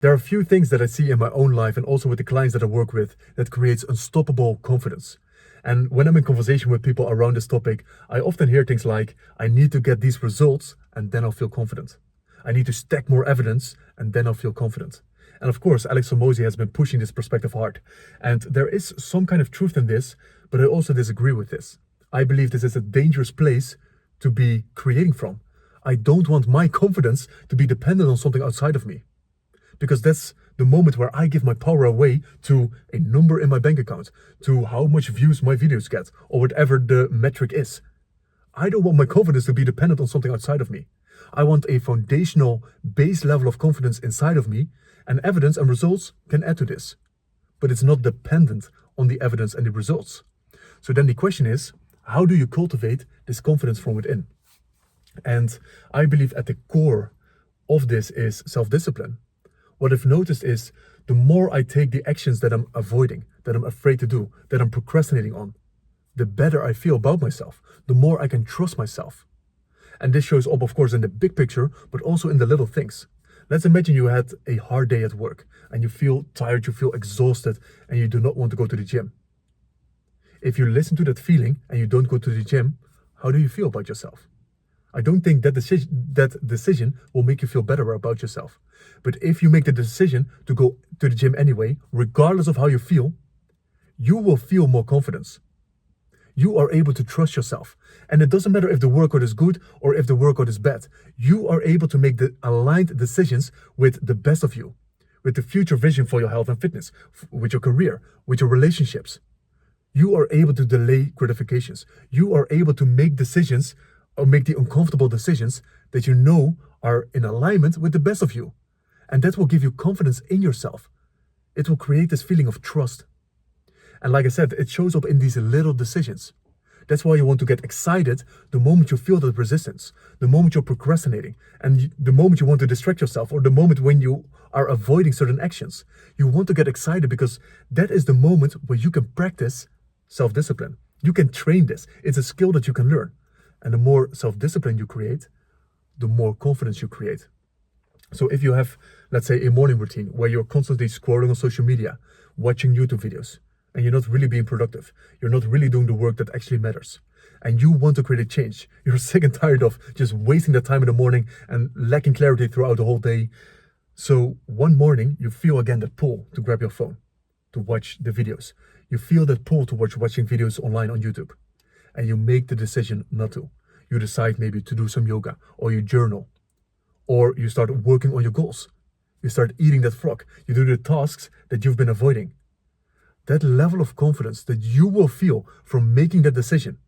There are a few things that I see in my own life and also with the clients that I work with that creates unstoppable confidence. And when I'm in conversation with people around this topic, I often hear things like, I need to get these results and then I'll feel confident. I need to stack more evidence and then I'll feel confident. And of course, Alex Hormozi has been pushing this perspective hard. And there is some kind of truth in this, but I also disagree with this. I believe this is a dangerous place to be creating from. I don't want my confidence to be dependent on something outside of me, because that's the moment where I give my power away to a number in my bank account, to how much views my videos get, or whatever the metric is. I don't want my confidence to be dependent on something outside of me. I want a foundational base level of confidence inside of me, and evidence and results can add to this. But it's not dependent on the evidence and the results. So then the question is, how do you cultivate this confidence from within? And I believe at the core of this is self-discipline. What I've noticed is the more I take the actions that I'm avoiding, that I'm afraid to do, that I'm procrastinating on, the better I feel about myself, the more I can trust myself. And this shows up, of course, in the big picture, but also in the little things. Let's imagine you had a hard day at work and you feel tired, you feel exhausted, and you do not want to go to the gym. If you listen to that feeling and you don't go to the gym, how do you feel about yourself? I don't think that decision will make you feel better about yourself. But if you make the decision to go to the gym anyway, regardless of how you feel, you will feel more confidence. You are able to trust yourself. And it doesn't matter if the workout is good or if the workout is bad. You are able to make the aligned decisions with the best of you, with the future vision for your health and fitness, with your career, with your relationships. You are able to delay gratifications. You are able to make decisions or make the uncomfortable decisions that you know are in alignment with the best of you. And that will give you confidence in yourself. It will create this feeling of trust. And like I said, it shows up in these little decisions. That's why you want to get excited the moment you feel that resistance, the moment you're procrastinating, and the moment you want to distract yourself, or the moment when you are avoiding certain actions. You want to get excited because that is the moment where you can practice self-discipline. You can train this. It's a skill that you can learn. And the more self-discipline you create, the more confidence you create. So if you have, let's say, a morning routine where you're constantly scrolling on social media, watching YouTube videos, and you're not really being productive, you're not really doing the work that actually matters, and you want to create a change, you're sick and tired of just wasting the time in the morning and lacking clarity throughout the whole day. So one morning, you feel again that pull to grab your phone, to watch the videos. You feel that pull towards watching videos online on YouTube. And you make the decision not to. You decide maybe to do some yoga, or you journal, or you start working on your goals. You start eating that frog. You do the tasks that you've been avoiding. That level of confidence that you will feel from making that decision,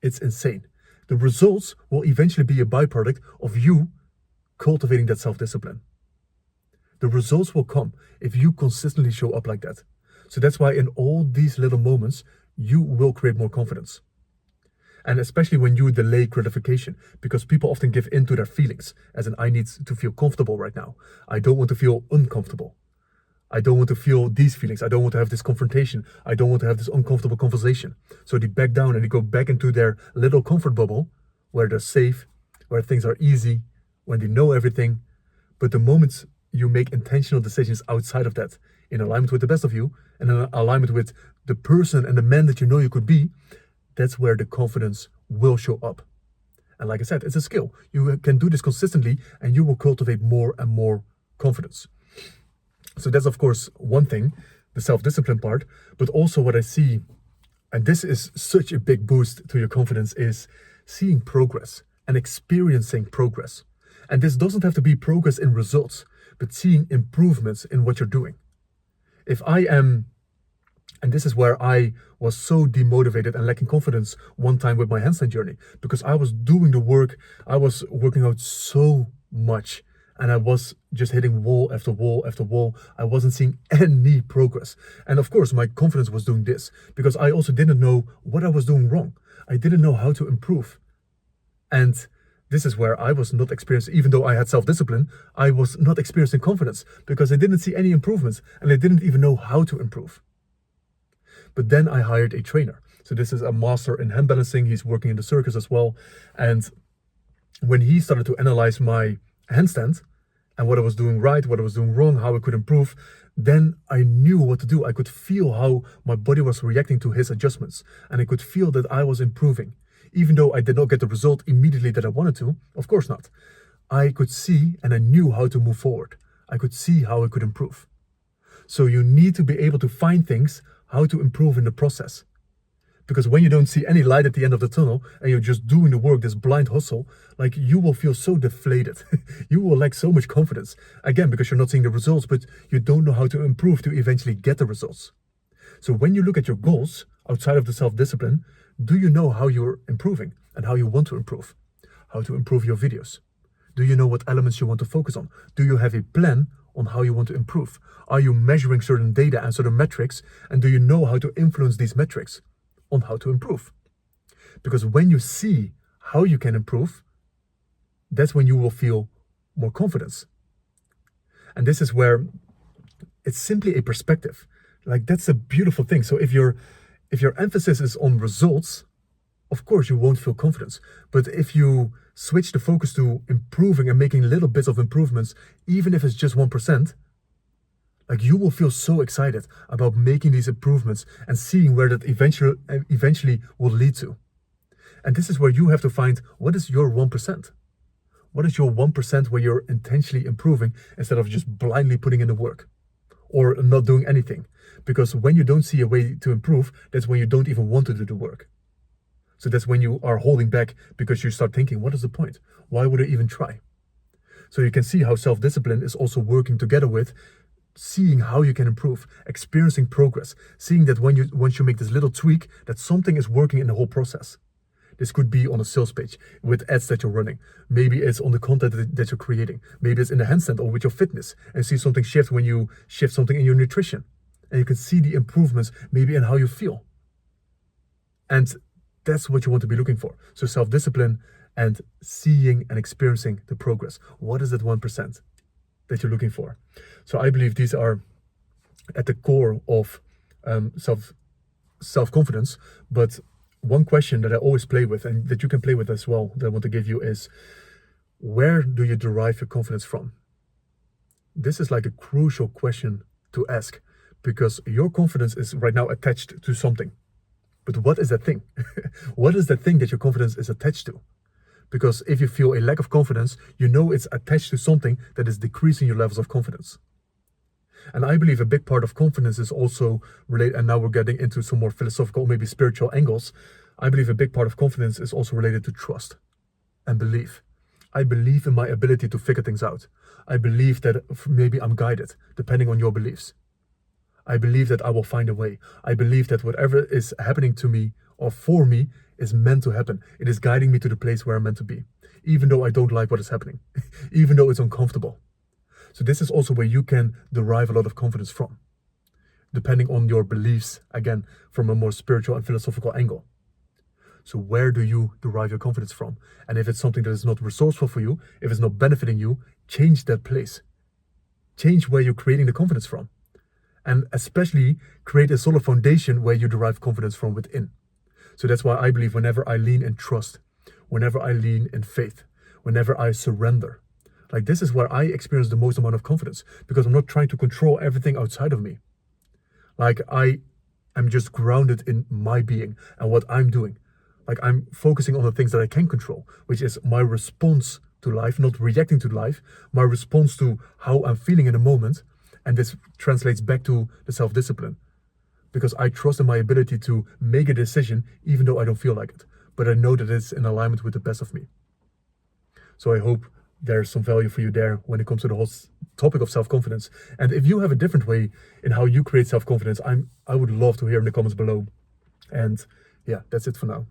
it's insane. The results will eventually be a byproduct of you cultivating that self-discipline. The results will come if you consistently show up like that. So that's why in all these little moments, you will create more confidence. And especially when you delay gratification, because people often give in to their feelings, as in, I need to feel comfortable right now. I don't want to feel uncomfortable. I don't want to feel these feelings. I don't want to have this confrontation. I don't want to have this uncomfortable conversation. So they back down and they go back into their little comfort bubble where they're safe, where things are easy, when they know everything. But the moment you make intentional decisions outside of that, in alignment with the best of you, and in alignment with the person and the man that you know you could be, that's where the confidence will show up. And like I said, it's a skill. You can do this consistently and you will cultivate more and more confidence. So that's, of course, one thing, the self-discipline part, but also what I see, and this is such a big boost to your confidence, is seeing progress and experiencing progress. And this doesn't have to be progress in results, but seeing improvements in what you're doing. If I am, and this is where I was so demotivated and lacking confidence one time with my handstand journey, because I was doing the work, I was working out so much, and I was just hitting wall after wall after wall. I wasn't seeing any progress. And of course, my confidence was doing this, because I also didn't know what I was doing wrong. I didn't know how to improve. And this is where I was not experiencing, even though I had self-discipline, I was not experiencing confidence, because I didn't see any improvements, and I didn't even know how to improve. But then I hired a trainer. So this is a master in handbalancing. He's working in the circus as well. And when he started to analyze my handstand, and what I was doing right, what I was doing wrong, how I could improve, then I knew what to do. I could feel how my body was reacting to his adjustments, and I could feel that I was improving. Even though I did not get the result immediately that I wanted to, of course not. I could see and I knew how to move forward. I could see how I could improve. So you need to be able to find things, how to improve in the process. Because when you don't see any light at the end of the tunnel and you're just doing the work, this blind hustle, like you will feel so deflated. You will lack so much confidence. Again, because you're not seeing the results, but you don't know how to improve to eventually get the results. So when you look at your goals outside of the self-discipline, do you know how you're improving and how you want to improve? How to improve your videos? Do you know what elements you want to focus on? Do you have a plan on how you want to improve? Are you measuring certain data and certain metrics? And do you know how to influence these metrics on how to improve? Because when you see how you can improve, that's when you will feel more confidence. And this is where it's simply a perspective. Like that's a beautiful thing. So if your emphasis is on results, of course you won't feel confidence. But if you switch the focus to improving and making little bits of improvements, even if it's just 1%, like you will feel so excited about making these improvements and seeing where that eventually will lead to. And this is where you have to find, what is your 1%? What is your 1% where you're intentionally improving instead of just blindly putting in the work or not doing anything? Because when you don't see a way to improve, that's when you don't even want to do the work. So that's when you are holding back because you start thinking, what is the point? Why would I even try? So you can see how self-discipline is also working together with seeing how you can improve, experiencing progress, seeing that once you make this little tweak, that something is working in the whole process. This could be on a sales page with ads that you're running. Maybe it's on the content that you're creating. Maybe it's in the handstand or with your fitness, and see something shift when you shift something in your nutrition. And you can see the improvements maybe in how you feel. And that's what you want to be looking for. So self-discipline and seeing and experiencing the progress. What is that 1% that you're looking for? So I believe these are at the core of self-confidence. But one question that I always play with, and that you can play with as well, that I want to give you is, where do you derive your confidence from? This is like a crucial question to ask, because your confidence is right now attached to something. But what is that thing? What is that thing that your confidence is attached to? Because if you feel a lack of confidence, you know it's attached to something that is decreasing your levels of confidence. And I believe a big part of confidence is also related, and now we're getting into some more philosophical, maybe spiritual angles. I believe a big part of confidence is also related to trust and belief. I believe in my ability to figure things out. I believe that maybe I'm guided, depending on your beliefs. I believe that I will find a way. I believe that whatever is happening to me or for me is meant to happen. It is guiding me to the place where I'm meant to be, even though I don't like what is happening, even though it's uncomfortable. So this is also where you can derive a lot of confidence from, depending on your beliefs, again, from a more spiritual and philosophical angle. So where do you derive your confidence from? And if it's something that is not resourceful for you, if it's not benefiting you, change that place. Change where you're creating the confidence from. And especially create a solid foundation where you derive confidence from within. So that's why I believe whenever I lean in trust, whenever I lean in faith, whenever I surrender, like this is where I experience the most amount of confidence, because I'm not trying to control everything outside of me. Like I am just grounded in my being and what I'm doing. Like I'm focusing on the things that I can control, which is my response to life, not reacting to life, my response to how I'm feeling in the moment. And this translates back to the self-discipline, because I trust in my ability to make a decision even though I don't feel like it, but I know that it's in alignment with the best of me. So I hope there's some value for you there when it comes to the whole topic of self-confidence. And if you have a different way in how you create self-confidence, I would love to hear in the comments below. And yeah, that's it for now.